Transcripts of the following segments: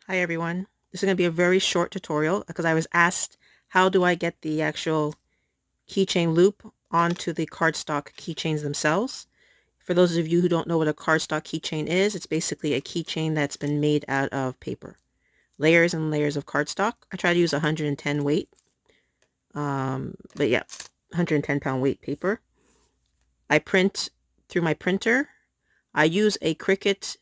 Hi everyone. This is going to be a very short tutorial because I was asked how do I get the actual keychain loop onto the cardstock keychains themselves. For those of you who don't know what a cardstock keychain is, it's basically a keychain that's been made out of paper. Layers and layers of cardstock. I try to use 110 weight. But yeah, 110 pound weight paper. I print through my printer. I use a Cricut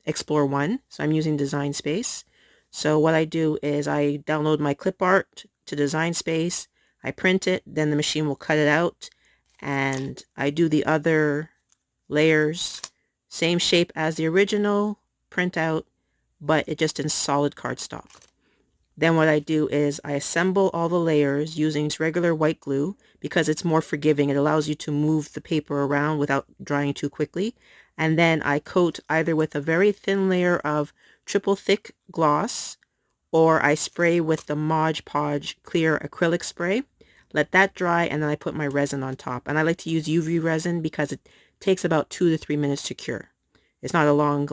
Explore 1, so I'm using Design Space. So what I do is I download my CLIPART to Design Space, I print it, then the machine will cut it out, and I do the other layers, same shape as the original printout, but it just in solid cardstock. Then what I do is I assemble all the layers using regular white glue because it's more forgiving. It allows you to move the paper around without drying too quickly. And then I coat either with a very thin layer of triple thick gloss, or I spray with the Mod Podge clear acrylic spray. Let that dry, and then I put my resin on top. And I like to use UV resin because it takes about 2 to 3 minutes to cure. It's not a long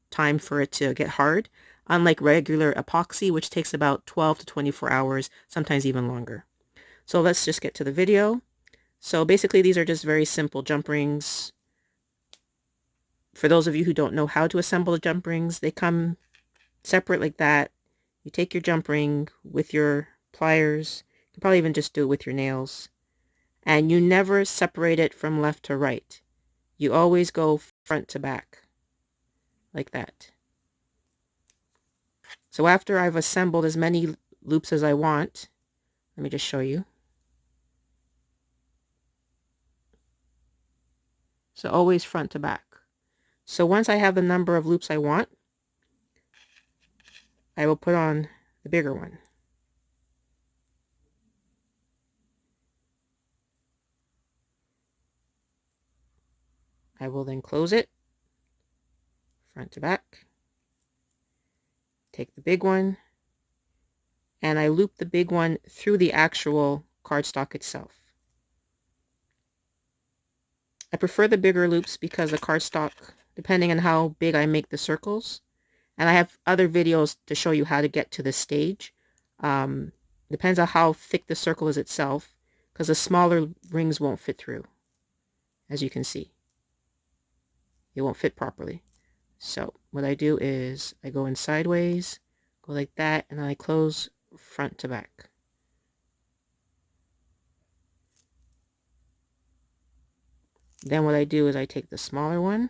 time for it to get hard, unlike regular epoxy, which takes about 12 to 24 hours, sometimes even longer. So let's just get to the video. So basically these are just very simple jump rings. For those of you who don't know how to assemble the jump rings, they come separate like that. You take your jump ring with your pliers. You can probably even just do it with your nails. And you never separate it from left to right. You always go front to back, like that. So after I've assembled as many loops as I want, let me just show you. So always front to back. So once I have the number of loops I want, I will put on the bigger one. I will then close it, front to back, take the big one, and I loop the big one through the actual cardstock itself. I prefer the bigger loops because the cardstock, depending on how big I make the circles, and I have other videos to show you how to get to this stage. Depends on how thick the circle is itself, because the smaller rings won't fit through, as you can see. It won't fit properly. So what I do is I go in sideways, go like that, and I close front to back. Then what I do is I take the smaller one,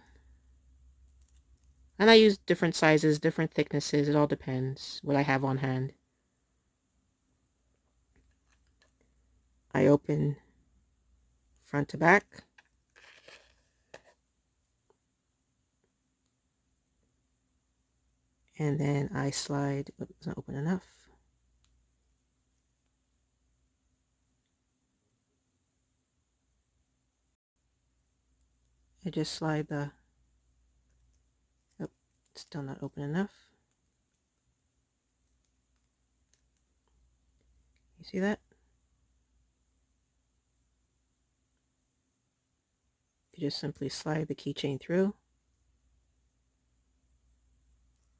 and I use different sizes, different thicknesses. It all depends what I have on hand. I open front to back. And then I slide, oops, it's not open enough. I just slide the, oh, it's still not open enough. You see that? You just simply slide the keychain through,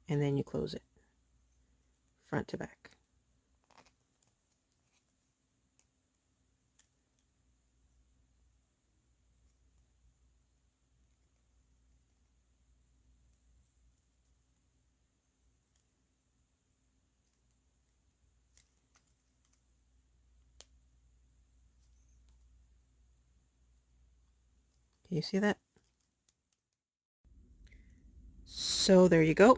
and then you close it, front to back. Can you see that? So there you go.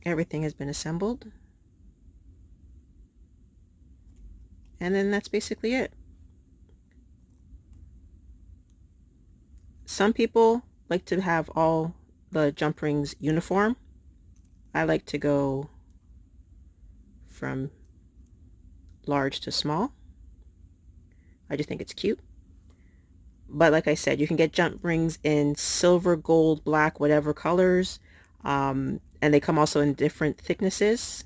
Everything has been assembled. And then that's basically it. Some people like to have all the jump rings uniform. I like to go from large to small. I just think it's cute. But like I said, you can get jump rings in silver, gold, black, whatever colors. And they come also in different thicknesses.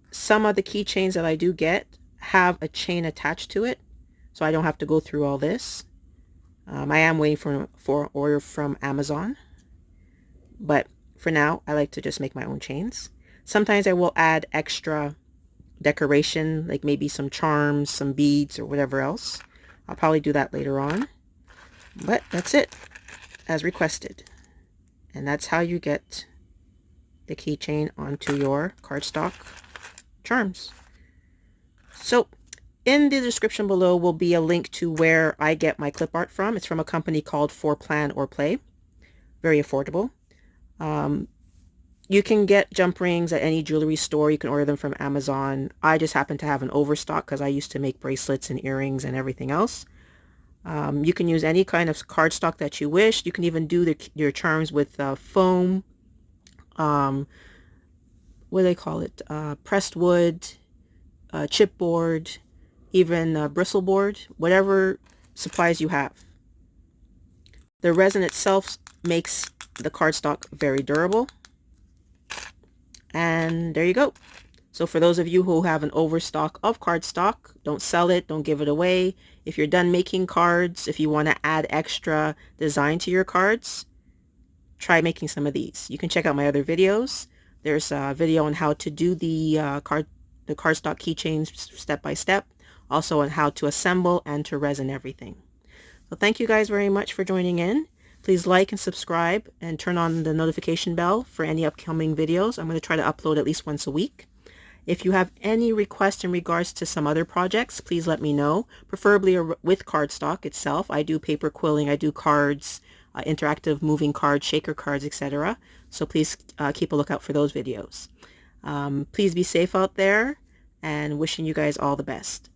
Some of the keychains that I do get have a chain attached to it, so I don't have to go through all this. I am waiting for an order from Amazon. But for now, I like to just make my own chains. Sometimes I will add extra decoration, like maybe some charms, some beads, or whatever else. I'll probably do that later on. But that's it, as requested. And that's how you get the keychain onto your cardstock charms. So in the description below will be a link to where I get my clip art from. It's from a company called For Plan or Play. Very affordable. You can get jump rings at any jewelry store. You can order them from Amazon. I just happen to have an overstock because I used to make bracelets and earrings and everything else. You can use any kind of cardstock that you wish. You can even do your charms with foam, what do they call it? Pressed wood, chipboard, even bristleboard, whatever supplies you have. The resin itself makes the cardstock very durable. And there you go. So for those of you who have an overstock of cardstock, don't sell it, don't give it away. If you're done making cards, if you want to add extra design to your cards, try making some of these. You can check out my other videos. There's a video on how to do the cardstock keychains step by step. Also on how to assemble and to resin everything. So thank you guys very much for joining in. Please like and subscribe and turn on the notification bell for any upcoming videos. I'm going to try to upload at least once a week. If you have any requests in regards to some other projects, please let me know, preferably with cardstock itself. I do paper quilling, I do cards, interactive moving cards, shaker cards, etc. So please keep a lookout for those videos. Please be safe out there, and wishing you guys all the best.